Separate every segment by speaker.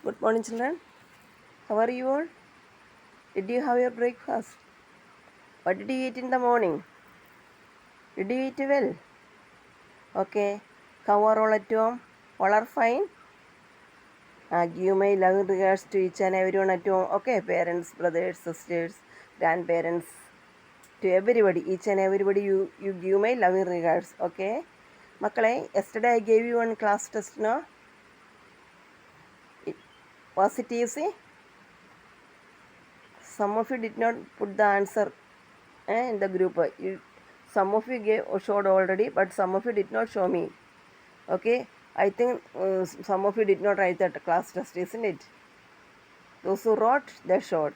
Speaker 1: Good morning, children. How are you all? Did you have your breakfast? What did you eat in the morning? Did you eat well? Okay. How are all at home? All are fine? Give my loving regards to each and everyone at home. Okay, parents, brothers, sisters, grandparents, to everybody, each and everybody, you give my loving regards. Okay. Makkale, yesterday I gave you one class test, no? Was it easy? Some of you did not put the answer in the group. Some of you showed already, but some of you did not show me. Okay, I think some of you did not write that class test, isn't it? Those who wrote, they showed.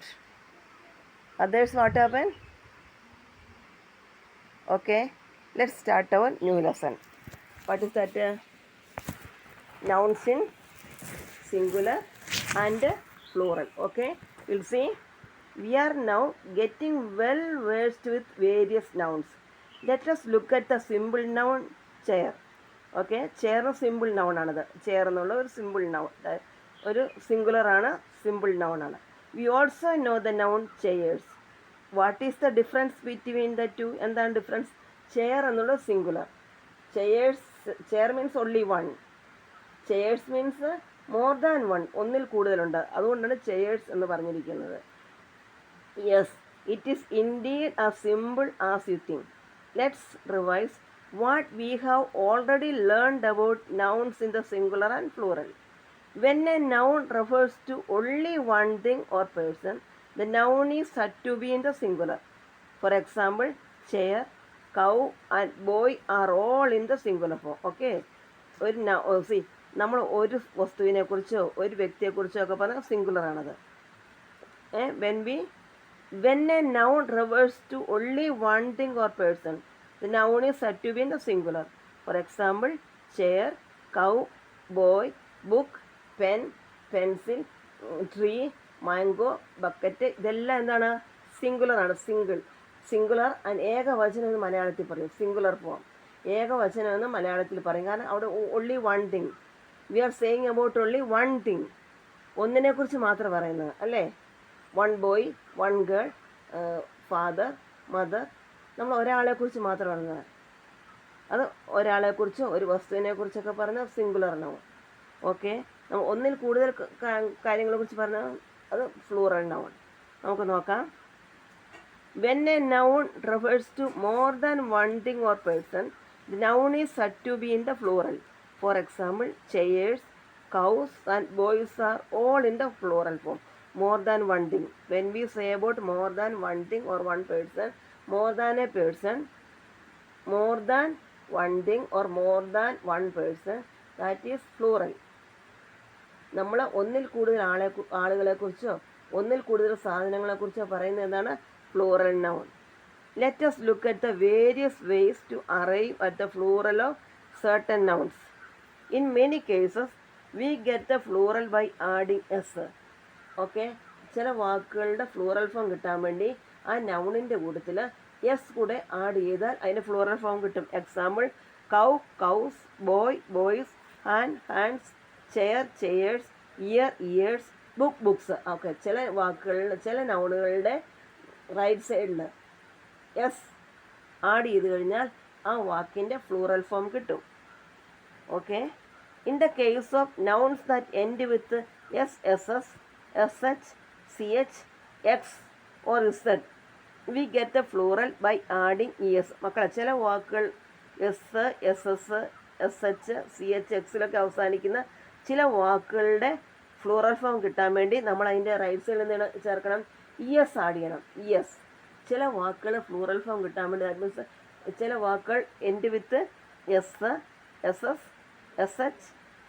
Speaker 1: Others, what happened? Okay, let's start our new lesson. What is that? Nouns in singular and plural. Okay, we'll see. We are now getting well versed with various nouns. Let us look at the simple noun chair. Okay, chair simple noun ആണത്. Chair എന്നുള്ള ഒരു simple noun, ഒരു singular ആണ്, simple noun ആണ്. We also know the noun chairs. What is the difference between the two? എന്താണ് difference? Chair എന്നുള്ള singular, chair means only one, chairs means more than one, ഒന്നിൽ കൂടുതലുണ്ട്. അതുകൊണ്ടാണ് ചെയേഴ്സ് എന്ന് പറഞ്ഞിരിക്കുന്നത്. Yes, it is indeed as simple as you think. Let's revise what we have already learned about nouns in the singular and plural. When a noun refers to only one thing or person, the noun is said to be in the singular. For example, chair, cow and boy are all in the singular form. Okay, see, നമ്മൾ ഒരു വസ്തുവിനെ കുറിച്ചോ ഒരു വ്യക്തിയെക്കുറിച്ചോ ഒക്കെ പറഞ്ഞാൽ singular ആണത്. When a noun refers to only one thing or person, the noun is said to be in the singular. For example, chair, cow, boy, book, pen, pencil, tree, mango, bucket. ഇതെല്ലാം എന്താണ്? Singular ആണ്. Singular and ഏകവചനം എന്ന് മലയാളത്തിൽ പറയും. Singular form ഏകവചനം എന്ന് മലയാളത്തിൽ പറയും. കാരണം അവിടെ only one thing. We are saying about only one thing. ഒന്നിനെ കുറിച്ച് മാത്രം പറയുന്നത് അല്ലേ? One boy, one girl, father, mother. നമ്മൾ ഒരാളെക്കുറിച്ച് മാത്രം പറഞ്ഞത്. അത് ഒരാളെക്കുറിച്ചോ ഒരു വസ്തുവിനെ കുറിച്ചൊക്കെ പറഞ്ഞാൽ സിംഗുലർ നൗൺ. ഓക്കെ, നമ്മൾ ഒന്നിൽ കൂടുതൽ കാര്യങ്ങളെക്കുറിച്ച് പറഞ്ഞാൽ അത് പ്ലൂറൽ നൗൺ. നമുക്ക് നോക്കാം. When a noun refers to more than one thing or person, the noun is said to be in the plural. For example, chairs, cows and boys are all in the plural form. More than one thing. When we say about more than one thing or one person, more than a person, more than one thing or more than one person, that is plural. നമ്മൾ ഒന്നിൽ കൂടുതൽ ആളുകളെക്കുറിച്ചോ ഒന്നിൽ കൂടുതൽ സാധനങ്ങളെക്കുറിച്ചോ പറയുന്നത് എന്താണ്? Plural noun. Let us look at the various ways to arrive at the plural of certain nouns. In many cases, we get the plural by adding s. Okay, ചില വാക്കുകളുടെ plural form കിട്ടാൻ വേണ്ടി ആ നൗണിൻ്റെ കൂട്ടത്തിൽ എസ് കൂടെ add ചെയ്താൽ അതിന് plural form കിട്ടും. Example, cow, cows, boy, boys, hand, hands, chair, chairs, ear, ears, book, books. Okay, ചില വാക്കുകളിൽ ചില നൗണുകളുടെ റൈറ്റ് സൈഡിൽ എസ് ആഡ് ചെയ്ത് കഴിഞ്ഞാൽ ആ വാക്കിൻ്റെ ഫ്ലൂറൽ ഫോം കിട്ടും. Okay, in the case of nouns that end with sss, sh, ch, x or z, we get the plural by adding es. മക്കളെ, ചില വാക്കുകൾ S, S S, S H, C H, എക്സിലൊക്കെ അവസാനിക്കുന്ന ചില വാക്കുകളുടെ plural form കിട്ടാൻ വേണ്ടി നമ്മൾ അതിൻ്റെ റൈറ്റ് സൈഡിൽ നിന്ന് ചേർക്കണം, ഇ എസ് ആഡ് ചെയ്യണം. E S. ചില വാക്കുകൾ ഫ്ലൂറൽ ഫോം കിട്ടാൻ വേണ്ടി, ദാറ്റ് മീൻസ് ചില വാക്കുകൾ end with S, S S, S H,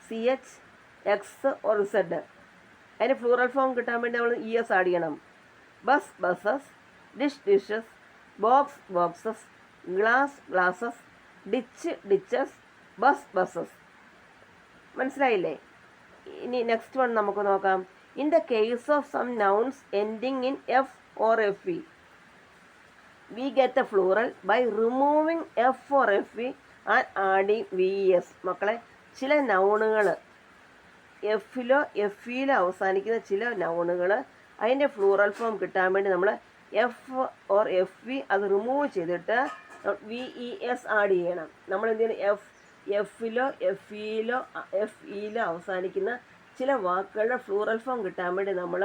Speaker 1: C H, X or Z, അതിന് ഫ്ലൂറൽ ഫോം കിട്ടാൻ വേണ്ടി നമ്മൾ ഇ എസ് ആഡ് ചെയ്യണം. Bus, buses, dish, dishes, box, boxes, glass, glasses, ditch, ditches, bus, buses. മനസ്സിലായില്ലേ? ഇനി next one നമുക്ക് നോക്കാം. In the case of some nouns ending in F or F E, we get the plural by removing F or F E and adding V S. മക്കളെ, ചില നൗണുകൾ എഫിലോ അവസാനിക്കുന്ന ചില നൗണുകൾ അതിൻ്റെ plural form കിട്ടാൻ വേണ്ടി നമ്മൾ എഫ് ഓർ എഫ് വി അത് remove ചെയ്തിട്ട് VES ആഡ് ചെയ്യണം. നമ്മൾ എന്ത് ചെയ്യണം? എഫിലോ അവസാനിക്കുന്ന ചില വാക്കുകളുടെ ഫ്ലൂറൽ ഫോം കിട്ടാൻ വേണ്ടി നമ്മൾ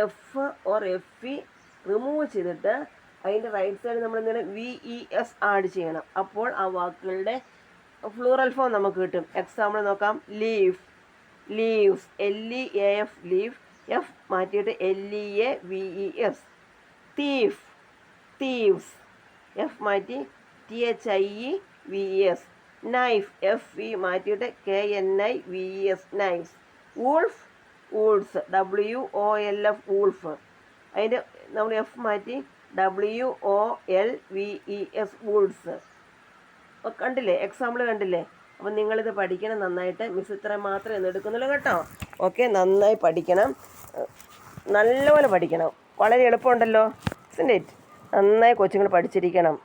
Speaker 1: F or F V remove ചെയ്തിട്ട് അതിൻ്റെ റൈറ്റ് സൈഡ് നമ്മൾ എന്ത് ചെയ്യണം? VES ആഡ് ചെയ്യണം. അപ്പോൾ ആ വാക്കുകളുടെ ഫ്ലൂറൽ ഫോം നമുക്ക് കിട്ടും. എക്സാമ്പിൾ നോക്കാം. Leaf, leaves, LEAF leaf, F മാറ്റിയിട്ട് LEAVES. തീഫ്, തീവ്സ്, എഫ് മാറ്റി THIEVES. നൈഫ്, FE മാറ്റിയിട്ട് KNIVES knives. Wolf, wools, WOLF wolf, അതിൻ്റെ നമ്മൾ എഫ് മാറ്റി WOLVES വൂൾസ്. കണ്ടില്ലേ? എക്സാമ്പിൾ കണ്ടില്ലേ? അപ്പം നിങ്ങളിത് പഠിക്കണം നന്നായിട്ട്. മിസ് ഇത്ര മാത്രമേ ഇന്ന് എടുക്കുന്നുള്ളൂ കേട്ടോ. ഓക്കെ, നന്നായി പഠിക്കണം, നല്ലപോലെ പഠിക്കണം. വളരെ എളുപ്പമുണ്ടല്ലോ. നന്നായി കൊച്ചുങ്ങൾ പഠിച്ചിരിക്കണം.